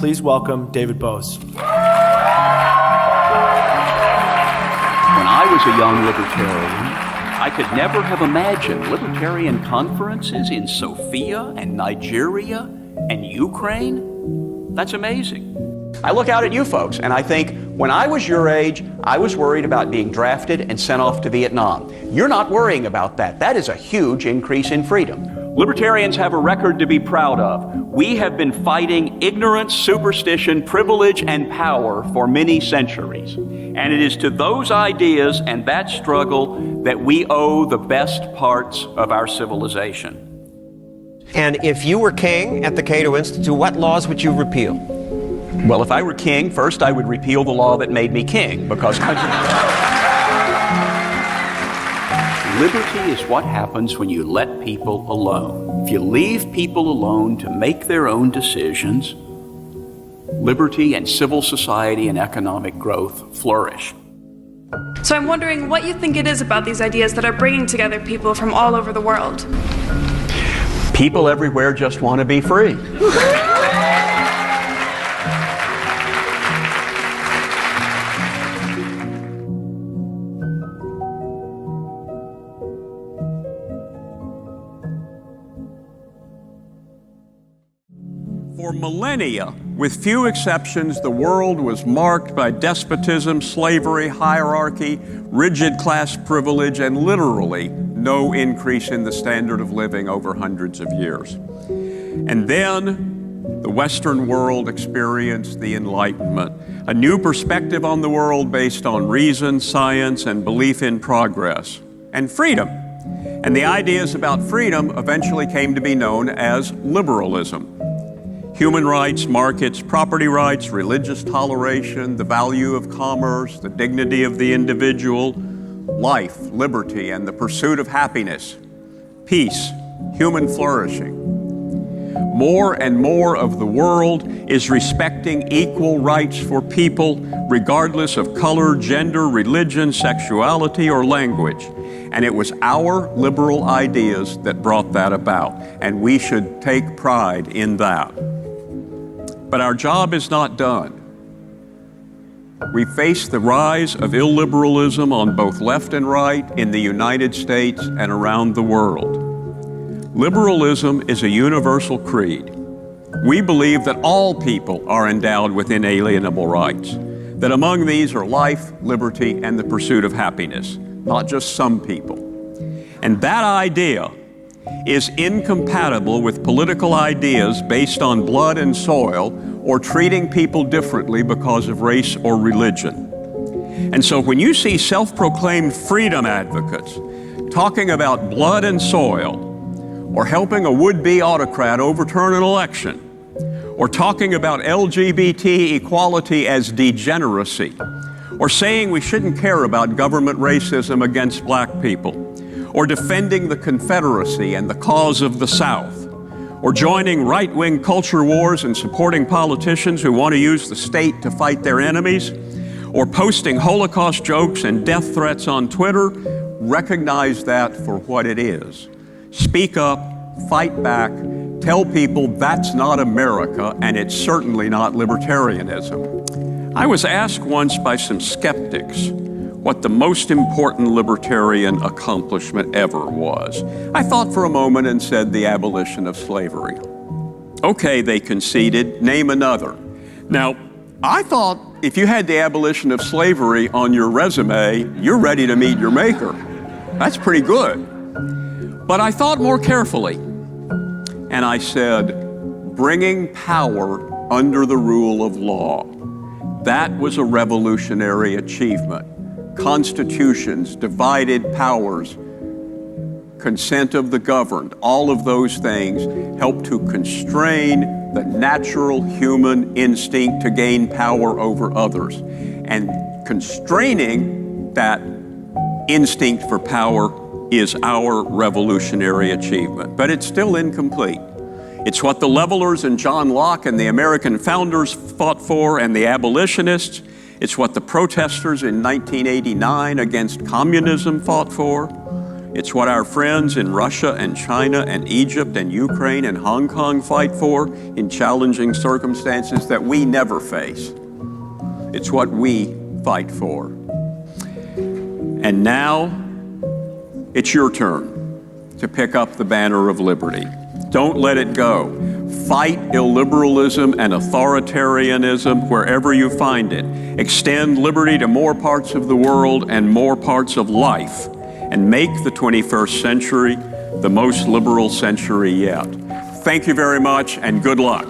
Please welcome David Boaz. When I was a young libertarian, I could never have imagined libertarian conferences in Sofia and Nigeria and Ukraine. That's amazing. I look out at you folks and I think, when I was your age, I was worried about being drafted and sent off to Vietnam. You're not worrying about that. That is a huge increase in freedom. Libertarians have a record to be proud of. We have been fighting ignorance, superstition, privilege, and power for many centuries. And it is to those ideas and that struggle that we owe the best parts of our civilization. And if you were king at the Cato Institute, what laws would you repeal? Well, if I were king, first I would repeal the law that made me king, because liberty is what happens when you let people alone. If you leave people alone to make their own decisions, liberty and civil society and economic growth flourish. So I'm wondering what you think it is about these ideas that are bringing together people from all over the world. People everywhere just want to be free. For millennia, with few exceptions, the world was marked by despotism, slavery, hierarchy, rigid class privilege, and literally no increase in the standard of living over hundreds of years. And then the Western world experienced the Enlightenment, a new perspective on the world based on reason, science, and belief in progress, and freedom. And the ideas about freedom eventually came to be known as liberalism. Human rights, markets, property rights, religious toleration, the value of commerce, the dignity of the individual, life, liberty, and the pursuit of happiness, peace, human flourishing. More and more of the world is respecting equal rights for people, regardless of color, gender, religion, sexuality, or language. And it was our liberal ideas that brought that about, and we should take pride in that. But our job is not done. We face the rise of illiberalism on both left and right in the United States and around the world. Liberalism is a universal creed. We believe that all people are endowed with inalienable rights, that among these are life, liberty, and the pursuit of happiness, not just some people. And that idea is incompatible with political ideas based on blood and soil or treating people differently because of race or religion. And so when you see self-proclaimed freedom advocates talking about blood and soil, or helping a would-be autocrat overturn an election, or talking about LGBT equality as degeneracy, or saying we shouldn't care about government racism against black people, or defending the Confederacy and the cause of the South, or joining right-wing culture wars and supporting politicians who want to use the state to fight their enemies, or posting Holocaust jokes and death threats on Twitter, recognize that for what it is. Speak up, fight back, tell people that's not America and it's certainly not libertarianism. I was asked once by some skeptics what the most important libertarian accomplishment ever was. I thought for a moment and said the abolition of slavery. Okay, they conceded, name another. Now, I thought if you had the abolition of slavery on your resume, you're ready to meet your maker. That's pretty good. But I thought more carefully, and I said, bringing power under the rule of law. That was a revolutionary achievement. Constitutions, divided powers, consent of the governed, all of those things help to constrain the natural human instinct to gain power over others. And constraining that instinct for power is our revolutionary achievement. But it's still incomplete. It's what the levelers and John Locke and the American founders fought for, and the abolitionists. It's what the protesters in 1989 against communism fought for. It's what our friends in Russia and China and Egypt and Ukraine and Hong Kong fight for in challenging circumstances that we never face. It's what we fight for. And now, it's your turn to pick up the banner of liberty. Don't let it go. Fight illiberalism and authoritarianism wherever you find it. Extend liberty to more parts of the world and more parts of life, and make the 21st century the most liberal century yet. Thank you very much, and good luck.